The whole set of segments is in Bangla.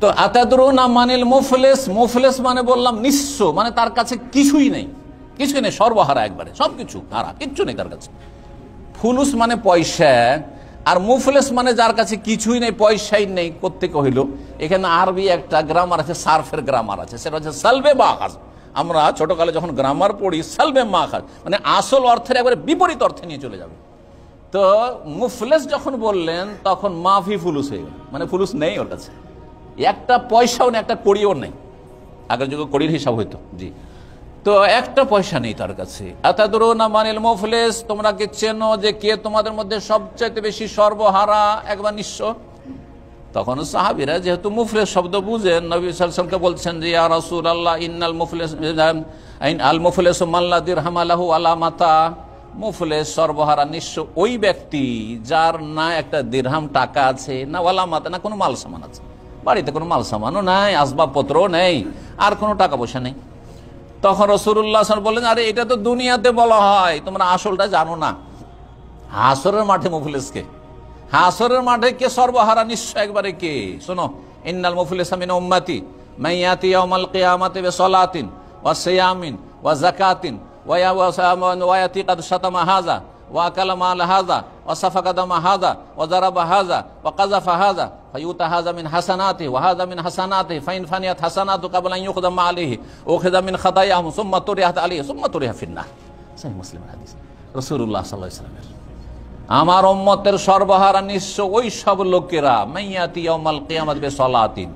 তো আতাদরুনা মানিল মুফলিস, মুফলিস মানে বললাম নিঃস্ব, মানে তার কাছে কিছুই নেই, কিছুই নেই, সর্বহারা, একবারে সবকিছু হারা, কিচ্ছু নেই তার কাছে। ফুলুস মানে পয়সা, আর মুফলিস মানে যার কাছে কিছুই নেই, পয়সাই নেই। কোত্থেকে হইল? এখানে আরবি একটা গ্রামার আছে, সার্ফের গ্রামার আছে, সেটা হচ্ছে সালবে মাখাজ। আমরা ছোটকালে যখন গ্রামার পড়ি, সালবে মাখাজ মানে আসল অর্থের একবারে বিপরীত অর্থে নিয়ে চলে যাবে। তো মুফলিস যখন বললেন তখন মাফি ফুলুস হয়ে গেল, মানে ফুলুস নেই ওর কাছে, একটা পয়সাও নেই, একটা কড়িও নেই। আগের যুগে কড়ির হিসাব হইতো, জি। তো একটা পয়সা নেই তার কাছে। আতাদরুনা মানিল মুফলিস, তোমরা কি চেনো যে কে তোমাদের মধ্যে সবচেয়ে বেশি সর্বহারা, একবার নিঃস্ব? তখন সাহাবীরা যেহেতু মুফলিস শব্দ বুঝেন, নবী সাল্লাল্লাহু আলাইহি ওয়াসাল্লামকে বলছেন যে ইয়া রাসূলুল্লাহ ইন্নাল মুফলিস আল মুফলিসু মান লা দিরহাম লাহু ওয়ালা মাতা। মুফলিস সর্বহারা নিঃস্ব ওই ব্যক্তি যার না একটা দিরহাম টাকা আছে, না ওয়ালা মাতা, না কোনো মাল সামান আছে, বাড়িতে কোনো মাল সামানও নাই, আসবাবপত্রও নেই, আর কোনো টাকা পয়সা নেই। তখন রাসূলুল্লাহ সাল্লাল্লাহু আলাইহি ওয়াসাল্লাম বললেন, আরে এটা তো দুনিয়াতে বলা হয়, তোমরা আসলটা জানো না। হাসরের মাঠে মুফলিসকে, হাসরের মাঠে কে সর্বহারা নিঃস্ব একবারে কে? শোনো, ইন্নাল মুফলিসা মিন উম্মতি মান ইয়াতি ইয়াউমাল কিয়ামাতি বিসসালাতিন ওয়া সিয়ামিন ওয়া যাকাতিন ওয়া ইয়াতি কাদ শাতামা হাযা ওয়া আকালা মাল হাযা ওয়া সাফাকা দামা হাযা ওয়া যারাবা হাযা ওয়া কাযাফা হাযা ফায়ুতা হাযা মিন হাসানাতি ওয়া হাযা মিন হাসানাতি ফাইন ফানিয়াত হাসানাতু ক্বাবলা আন ইউখযা আলাইহি উখিযা মিন খাতায়াহুম সুম্মা তুরিহাত আলাইহি সুম্মা তুরিহা ফিন্নার। সহিহ মুসলিমের হাদিস, রাসূলুল্লাহ সাল্লাল্লাহু আলাইহি ওয়াসাল্লাম। আমার উম্মতের সর্বহারা নিঃস্ব ওই সব লোকেরা মাইয়াতি ইয়াউমাল কিয়ামাত বিসসালাতিন,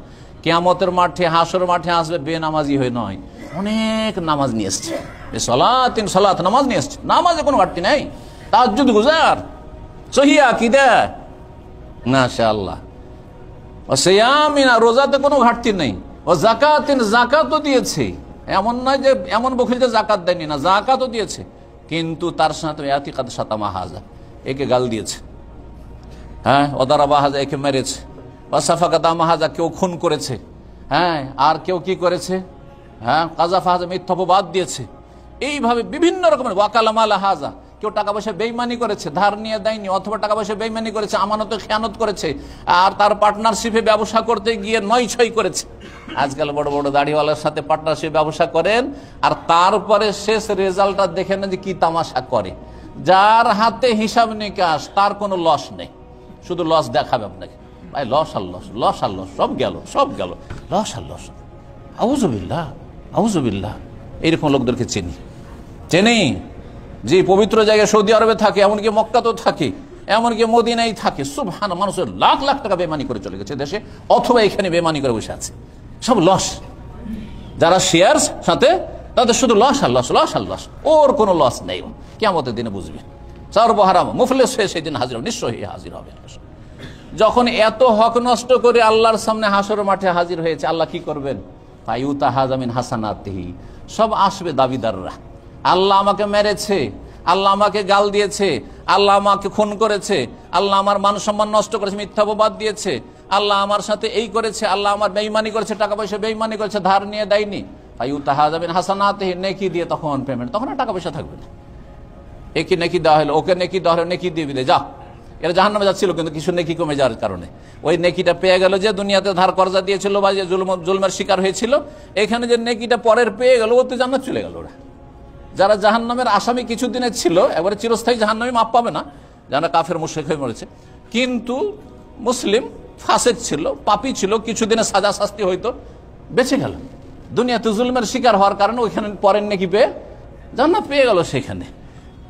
কিয়ামতের মাঠে, হাসরের মাঠে আসবে বেনামাজি হয়ে নয়, অনেক নামাজ নিয়ে এসছে। বিসসালাতিন, সালাত, নামাজ নিয়ে এসছে, নামাজে কোনো ঘাটতি নেই, তাহাজ্জুদ গুজার, সহিহ আকীদা, মাশাআল্লাহ। ওয়া সিয়ামিন, রোজাতে কোনো ঘাটতি নেই। ও যাকাতিন, যাকাতও দিয়েছে, এমন নয় যে এমন বখিল যে যাকাত দেয়নি, না, যাকাতও দিয়েছে, কিন্তু তার সাথে ইয়াতি কাদ শাতামা হাযা, একে গাল দিয়েছে, হ্যাঁ, ওদারাবা হাযা, একে মেরেছে, ওয়া সাফাকা দামা হাযা, কেউ খুন করেছে, হ্যাঁ, আর কেউ কি করেছে, হ্যাঁ, কাযাফা হাযা, মিথ্যা অপবাদ দিয়েছে, এইভাবে বিভিন্ন রকমের। ওয়াকালা মাল হাযা, কেউ টাকা পয়সা বেইমানি করেছে, ধার নিয়ে দেয়নি, অথবা টাকা পয়সা বেইমানি করেছে, আমানতে খেয়ানত করেছে, আর তার পার্টনারশিপে ব্যবসা করতে গিয়ে নয় ছয় করেছে। আজকাল বড় বড় দাড়িওয়ালার সাথে পার্টনারশিপ ব্যবসা করেন, আর তারপরে শেষ রেজাল্টটা দেখে না যে কি তামাশা করে। যার হাতে হিসাব নিকাশ, তার কোনো লস নেই, শুধু লস দেখাবে আপনাকে, ভাই লস আর লস, লস আর লস, সব গেল, সব গেল, লস আর লস। আউযুবিল্লাহ, আউযুবিল্লাহ। এইরকম লোকদেরকে চিনি, চিনি, যে পবিত্র জায়গায় সৌদি আরবে থাকে, এমনকি মক্কাতেও থাকে, এমনকি মদিনায় থাকে, সুবহান, মানুষের লাখ লাখ টাকা বেমানি করে চলে গেছে দেশে, অথবা এখানে বেমানি করে বসে আছে, সব লস। যারা শেয়ার সাথে, তাদের শুধু লস আর লস, লস আর লস, ওর কোনো লস নেই। কিয়ামতের দিনে বুঝবে সর্বহারা মুফলিস হয়ে সেদিন হাজির হবে, নিশ্চয়ই হাজির হবে। যখন এত হক নষ্ট করে আল্লাহর সামনে হাসরের মাঠে হাজির হয়েছে, আল্লাহ কি করবেন? ফায়ুতা হাযা মিন হাসানাতিহি, সব আসবে দাবিদাররা। আল্লাহ আমাকে মেরেছে, আল্লাহ আমাকে গাল দিয়েছে, আল্লাহ আমাকে খুন করেছে, আল্লাহ আমার মান সম্মান নষ্ট করেছে, মিথ্যা অপবাদ দিয়েছে, আল্লাহ আমার সাথে এই করেছে, আল্লাহ আমার বেঈমানি করেছে, টাকা পয়সা বেঈমানি করেছে, ধার নিয়ে দেয়নি। ফায়ুতা হাযা মিন হাসানাতিহি, নেকি দিয়ে তখন পেমেন্ট, তখন আর টাকা পয়সা থাকবে না। একে নেকি দেওয়া হলো, ওকে নেকি দেওয়া হলো, নেকি দিয়ে দিলে যা, এরা জাহান্নামে যাচ্ছিল, কিন্তু কিছু নেকি কমে যাওয়ার কারণে ওই নেকিটা পেয়ে গেল, যে দুনিয়াতে ধার কর্জা দিয়েছিল বা যে জুলমের শিকার হয়েছিল, এখানে যে নেকিটা পরের পেয়ে গেল, ওতে জান্নাত চলে গেল। ওরা যারা জাহান্নামের আসামি কিছুদিনের ছিল, একবারে চিরস্থায়ী জাহান্নামে মাপ পাবে না, যারা কাফের মুশরিক হয়ে মরেছে, কিন্তু মুসলিম ফাসেক ছিল, পাপী ছিল, কিছুদিনের সাজা শাস্তি হয়তো বেঁচে গেল, দুনিয়াতে জুলমের শিকার হওয়ার কারণে ওইখানে পরের নেকি পেয়ে জান্নাত পেয়ে গেল সেখানে।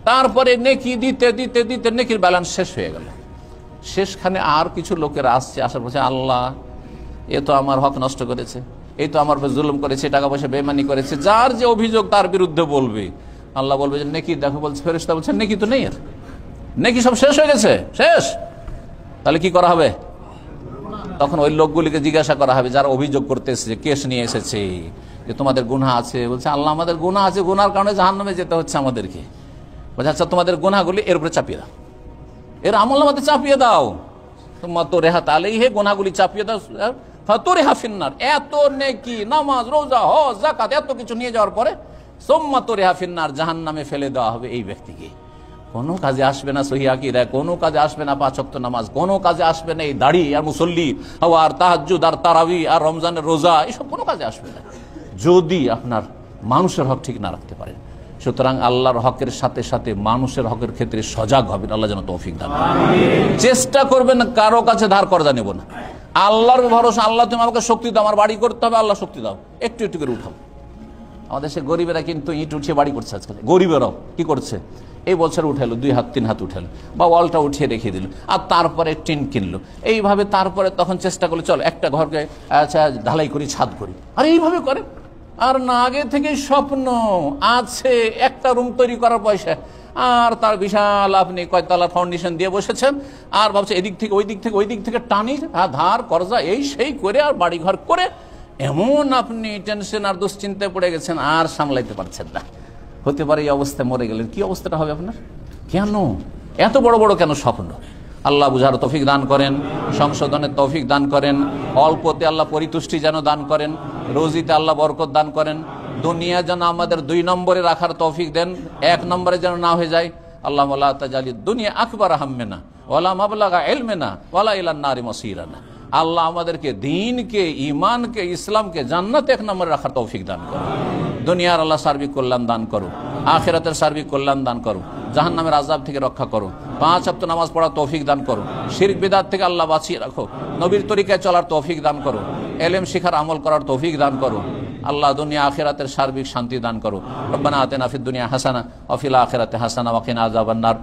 তারপরে নেকি দিতে দিতে দিতে নেকির ব্যালেন্স শেষ হয়ে গেল। শেষখানে আর কিছু লোকেরা আসছে, আসার বলছে, আল্লাহ এ তো আমার হক নষ্ট করেছে, এই তো আমার জুলুম করেছে, টাকা পয়সা বেইমানি করেছে, যার যে অভিযোগ তার বিরুদ্ধে বলবে। আল্লাহ বলবে যে নেকি দেখো, বলছে ফেরেশতা বলছে নেকি তো নেই, আর নেকি সব শেষ হয়ে গেছে, শেষ, তাহলে কি করা হবে? তখন ওই লোকগুলিকে জিজ্ঞাসা করা হবে যারা অভিযোগ করতে এসেছে, কেস নিয়ে এসেছে, যে তোমাদের গুনাহ আছে। বলছে আল্লাহ আমাদের গুনাহ আছে, গুনার কারণে জাহান্নামে যেতে হচ্ছে আমাদেরকে। বলছে আচ্ছা তোমাদের গুনাহগুলি এর উপরে চাপিয়ে দাও, এর আমলনামাতে চাপিয়ে দাও, তোমার তো রেহাত আলাইহি, গুনাহগুলি চাপিয়ে দাও, ফাতুরিহা ফিন্নার। এত নেকি, নামাজ, রোজা, হজ, যাকাত, এত কিছু নিয়ে যাওয়ার পরে সুম্মা তুরিহা ফিন্নার, জাহান্নামে ফেলে দেওয়া হবে এই ব্যক্তিকে। কোনো কাজে আসবে না সহিহ আকীদা, কোনো কাজে আসবে না 5 ওয়াক্ত নামাজ, কোনো কাজে আসবে না এই দাড়ি আর মুসল্লি আর তাহাজ্জুদ আর তারাবি আর রমজানের রোজা, এসব কোনো কাজে আসবে না যদি আপনার মানুষের হক ঠিক না রাখতে পারেন। সুতরাং আল্লাহর হকের সাথে সাথে মানুষের হকের ক্ষেত্রে সজাগ হবেন। আল্লাহ যেন তৌফিক দান করেন। চেষ্টা করবেন কারো কাছে ধার কর্জা নেব না, আল্লাহর ভরসা। আল্লাহ তুমি আমাকে শক্তি দাও, আমার বাড়ি করতে হবে, আল্লাহ শক্তি দাও, একটু একটু করে উঠাও। আমাদের সে গরিবেরা কিন্তু ইট উঠিয়ে বাড়ি করছে আজকাল। গরিবেরাও কি করছে, এই বছর উঠালো 2 হাত 3 হাত উঠালো, বা ওয়ালটা উঠিয়ে রেখে দিল, আর তারপরে টিন কিনলো, এইভাবে তারপরে তখন চেষ্টা করলো চল একটা ঘরকে আচ্ছা ঢালাই করি, ছাদ করি, আর এইভাবে করে। আর না আগে থেকে স্বপ্ন আছে একটা রুম তৈরি করার পয়সা, আর তার বিশাল আপনি কয়তলা ফাউন্ডেশন দিয়ে বসেছেন, আর ভাবছে এদিক থেকে ওই দিক থেকে ওই দিক থেকে টানি ধার কর্জা এই সেই করে আর বাড়ি ঘর করে এমন আপনি টেনশন আর দুশ্চিন্তায় পড়ে গেছেন আর সামলাইতে পারছেন না। হতে পারে এই অবস্থায় মরে গেলেন, কি অবস্থাটা হবে আপনার? কেন এত বড় বড় কেন স্বপ্ন? আল্লাহ বুঝার তৌফিক দান করেন, সংশোধনের তৌফিক দান করেন, অল্পতে আল্লাহ পরিতুষ্টি যেন দান করেন, রোজিতে আল্লাহ বরকত দান করেন, দুনিয়া যেন আমাদের 2 নম্বরে রাখার তৌফিক দেন, 1 নম্বরে যেন না হয়ে যায়। আল্লাহ লা তাজালি দুনিয়া আকবার হাম্মেনা ওয়ালা মাবলাগা ইলমিনা ওয়ালা ইলান নারি মাসিরানা। আল্লাহ আমাদেরকে দ্বীনকে, ঈমানকে, ইসলামকে জান্নাতে 1 নম্বরে রাখার তৌফিক দান করুন। দুনিয়ার আল্লাহ সার্বিক কল্যাণ দান করুন, আখিরাতের সার্বিক কল্যাণ দান করুন, জাহান্নামের আযাব থেকে রক্ষা করুন, 5 ওয়াক্ত নামাজ পড়ার তৌফিক দান করুন, শিরক বিদআত থেকে আল্লাহ বাঁচিয়ে রাখো, নবীর তরিকায় চলার তৌফিক দান করুন, ইলম শিখার আমল করার তৌফিক দান করুন। আল্লাহ দুনিয়া আখিরাতের সার্বিক শান্তি দান করুন। রব্বানা আতিনা ফিদ দুনিয়া হাসানা ওয়া ফিল আখিরাতি হাসানা ওয়া কিনা আযাবান নার।